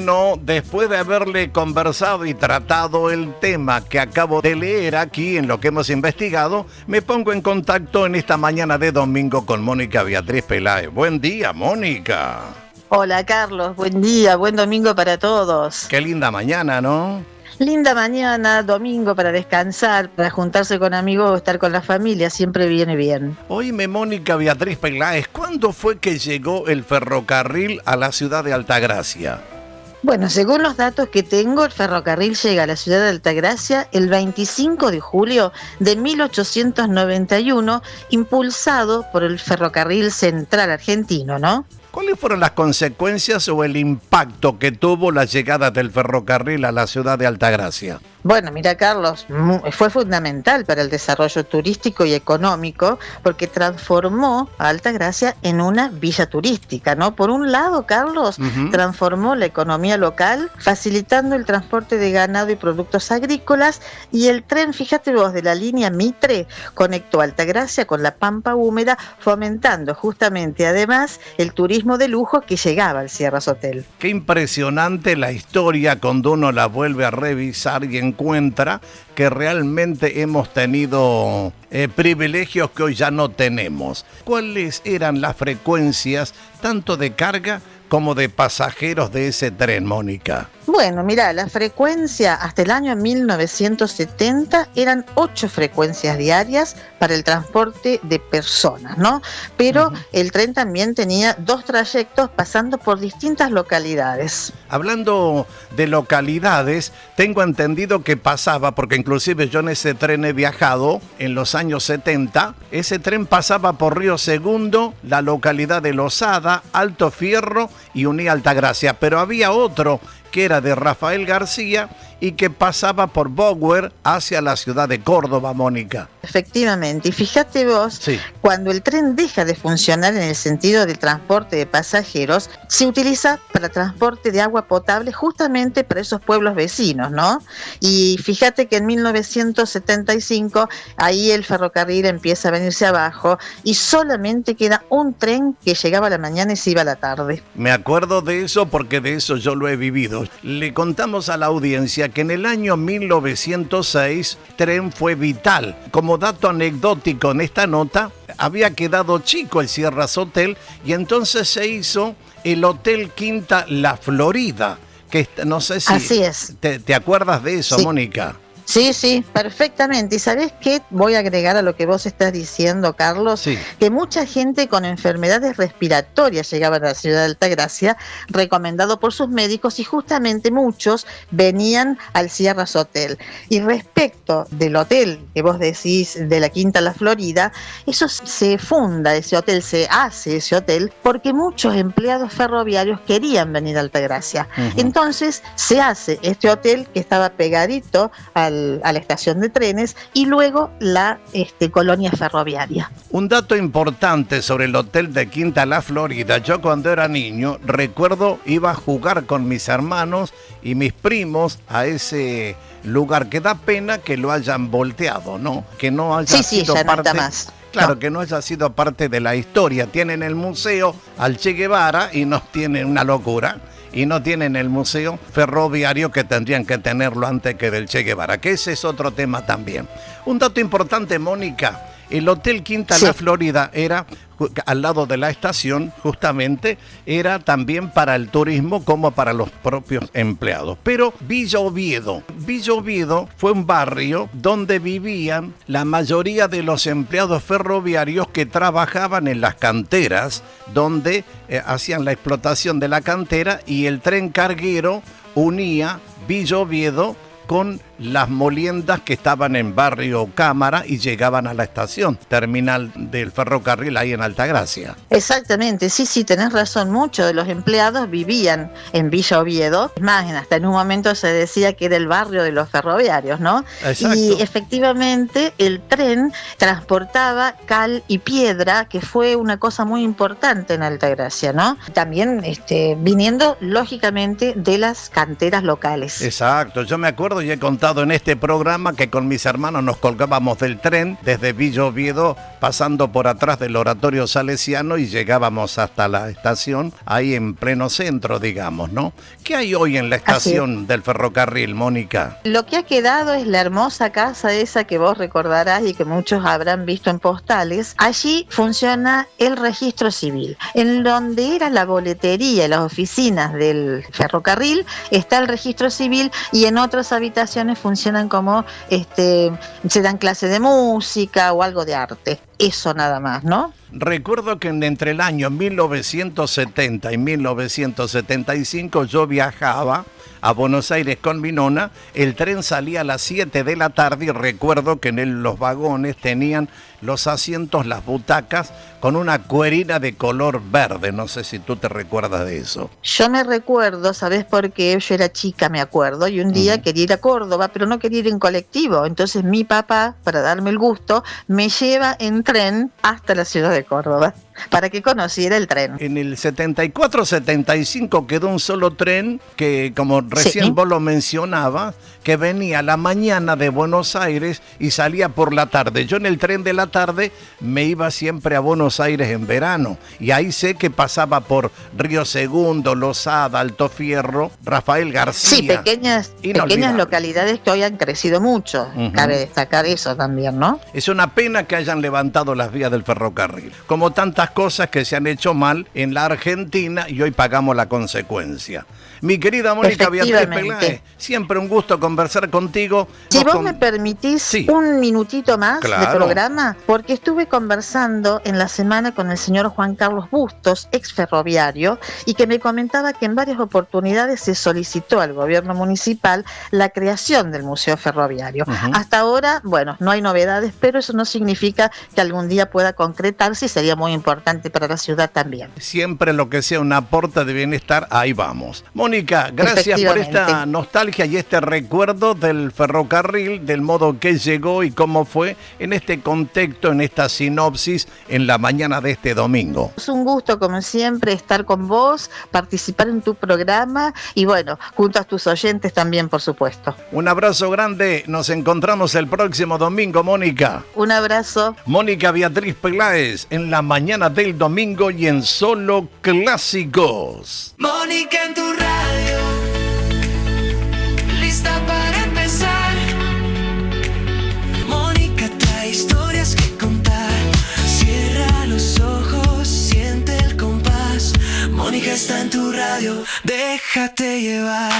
Bueno, después de haberle conversado y tratado el tema que acabo de leer aquí en lo que hemos investigado, me pongo en contacto en esta mañana de domingo con Mónica Beatriz Peláez. Buen día, Mónica. Hola Carlos, buen día, buen domingo para todos. Qué linda mañana, ¿no? Linda mañana, domingo para descansar, para juntarse con amigos o estar con la familia, siempre viene bien. Oíme, Mónica Beatriz Peláez, ¿cuándo fue que llegó el ferrocarril a la ciudad de Altagracia? Bueno, según los datos que tengo, el ferrocarril llega a la ciudad de Altagracia el 25 de julio de 1891, impulsado por el Ferrocarril Central Argentino, ¿no? ¿Cuáles fueron las consecuencias o el impacto que tuvo la llegada del ferrocarril a la ciudad de Altagracia? Bueno, mira Carlos, fue fundamental para el desarrollo turístico y económico porque transformó a Altagracia en una villa turística, ¿no? Por un lado, Carlos, transformó la economía local, facilitando el transporte de ganado y productos agrícolas, y el tren, fíjate vos, de la línea Mitre conectó Altagracia con la Pampa Húmeda, fomentando justamente además el turismo de lujo que llegaba al Sierra Hotel. Qué impresionante la historia cuando uno la vuelve a revisar y encuentra que realmente hemos tenido privilegios que hoy ya no tenemos. ¿Cuáles eran las frecuencias tanto de carga como de pasajeros de ese tren, Mónica? Bueno, mira, la frecuencia hasta el año 1970 eran 8 frecuencias diarias para el transporte de personas, ¿no? Pero el tren también tenía 2 trayectos pasando por distintas localidades. Hablando de localidades, tengo entendido que pasaba, porque inclusive yo en ese tren he viajado en los años 70, ese tren pasaba por Río Segundo, la localidad de Losada, Alto Fierro y unía Altagracia, pero había otro que era de Rafael García y que pasaba por Bower hacia la ciudad de Córdoba, Mónica. Efectivamente, y fíjate vos, cuando el tren deja de funcionar en el sentido del transporte de pasajeros, se utiliza para transporte de agua potable justamente para esos pueblos vecinos, ¿no? Y fíjate que en 1975 ahí el ferrocarril empieza a venirse abajo y solamente queda un tren que llegaba a la mañana y se iba a la tarde. Me acuerdo de eso porque de eso yo lo he vivido. Le contamos a la audiencia que en el año 1906 tren fue vital. Como dato anecdótico en esta nota, había quedado chico el Sierra Hotel y entonces se hizo el Hotel Quinta La Florida, que no sé si así es. ¿Te acuerdas de eso, Mónica? Sí, perfectamente. ¿Y sabés qué? Voy a agregar a lo que vos estás diciendo, Carlos, que mucha gente con enfermedades respiratorias llegaba a la ciudad de Altagracia, recomendado por sus médicos, y justamente muchos venían al Sierra Hotel. Y respecto del hotel que vos decís, de la Quinta La Florida, eso se funda, ese hotel, se hace ese hotel, porque muchos empleados ferroviarios querían venir a Altagracia. Entonces se hace este hotel que estaba pegadito a la estación de trenes y luego la colonia ferroviaria. Un dato importante sobre el hotel de Quinta La Florida: yo cuando era niño recuerdo iba a jugar con mis hermanos y mis primos a ese lugar, que da pena que lo hayan volteado, ¿no? Que no haya sido ya parte, no está más. Claro, que no haya sido parte de la historia. Tienen el museo al Che Guevara y no tienen una locura. Y no tienen el museo ferroviario que tendrían que tenerlo antes que del Che Guevara, que ese es otro tema también. Un dato importante, Mónica: el Hotel Quinta La Florida era al lado de la estación, justamente, era también para el turismo como para los propios empleados. Pero Villa Oviedo fue un barrio donde vivían la mayoría de los empleados ferroviarios que trabajaban en las canteras, donde hacían la explotación de la cantera, y el tren carguero unía Villa Oviedo con las moliendas que estaban en Barrio Cámara y llegaban a la estación terminal del ferrocarril ahí en Altagracia. Exactamente, sí, tenés razón. Muchos de los empleados vivían en Villa Oviedo. Es más, hasta en un momento se decía que era el barrio de los ferroviarios, ¿no? Exacto. Y efectivamente el tren transportaba cal y piedra, que fue una cosa muy importante en Altagracia, ¿no? También viniendo lógicamente de las canteras locales. Exacto, yo me acuerdo y he contado contado en este programa que con mis hermanos nos colgábamos del tren desde Villa Oviedo, pasando por atrás del Oratorio Salesiano y llegábamos hasta la estación, ahí en pleno centro, digamos, ¿no? ¿Qué hay hoy en la estación del ferrocarril, Mónica? Lo que ha quedado es la hermosa casa esa que vos recordarás y que muchos habrán visto en postales. Allí funciona el registro civil. En donde era la boletería y las oficinas del ferrocarril está el registro civil, y en otras habitaciones funcionan como se dan clases de música o algo de arte. Eso nada más, ¿no? Recuerdo que entre el año 1970 y 1975 yo viajaba a Buenos Aires con mi nona. El tren salía a las 7 de la tarde y recuerdo que en los vagones tenían los asientos, las butacas, con una cuerina de color verde. No sé si tú te recuerdas de eso. Yo me recuerdo, ¿sabés por qué? Yo era chica, me acuerdo, y un día quería ir a Córdoba, pero no quería ir en colectivo. Entonces mi papá, para darme el gusto, me lleva en tren hasta la ciudad de Córdoba, para que conociera el tren. En el 74-75 quedó un solo tren que, como recién vos lo mencionabas, que venía a la mañana de Buenos Aires y salía por la tarde. Yo en el tren de la tarde me iba siempre a Buenos Aires en verano, y ahí sé que pasaba por Río Segundo, Losada, Alto Fierro, Rafael García. Sí, pequeñas localidades que hoy han crecido mucho. Cabe destacar eso también, ¿no? Es una pena que hayan levantado las vías del ferrocarril, como tantas cosas que se han hecho mal en la Argentina y hoy pagamos la consecuencia. Mi querida Mónica Beatriz Peláez, siempre un gusto conversar contigo. Si vos me permitís un minutito más de programa, porque estuve conversando en la semana con el señor Juan Carlos Bustos, ex ferroviario, y que me comentaba que en varias oportunidades se solicitó al gobierno municipal la creación del Museo Ferroviario. Hasta ahora, bueno, no hay novedades, pero eso no significa que algún día pueda concretarse, y sería muy importante para la ciudad también. Siempre lo que sea un aporte de bienestar, ahí vamos. Mónica, gracias por esta nostalgia y este recuerdo del ferrocarril, del modo que llegó y cómo fue en este contexto, en esta sinopsis en la mañana de este domingo. Es un gusto, como siempre, estar con vos, participar en tu programa y, bueno, junto a tus oyentes también, por supuesto. Un abrazo grande, nos encontramos el próximo domingo, Mónica. Un abrazo. Mónica Beatriz Peláez en la mañana del domingo y en Solo Clásicos. Mónica en tu radio, lista para empezar. Mónica trae historias que contar. Cierra los ojos, siente el compás. Mónica está en tu radio, déjate llevar.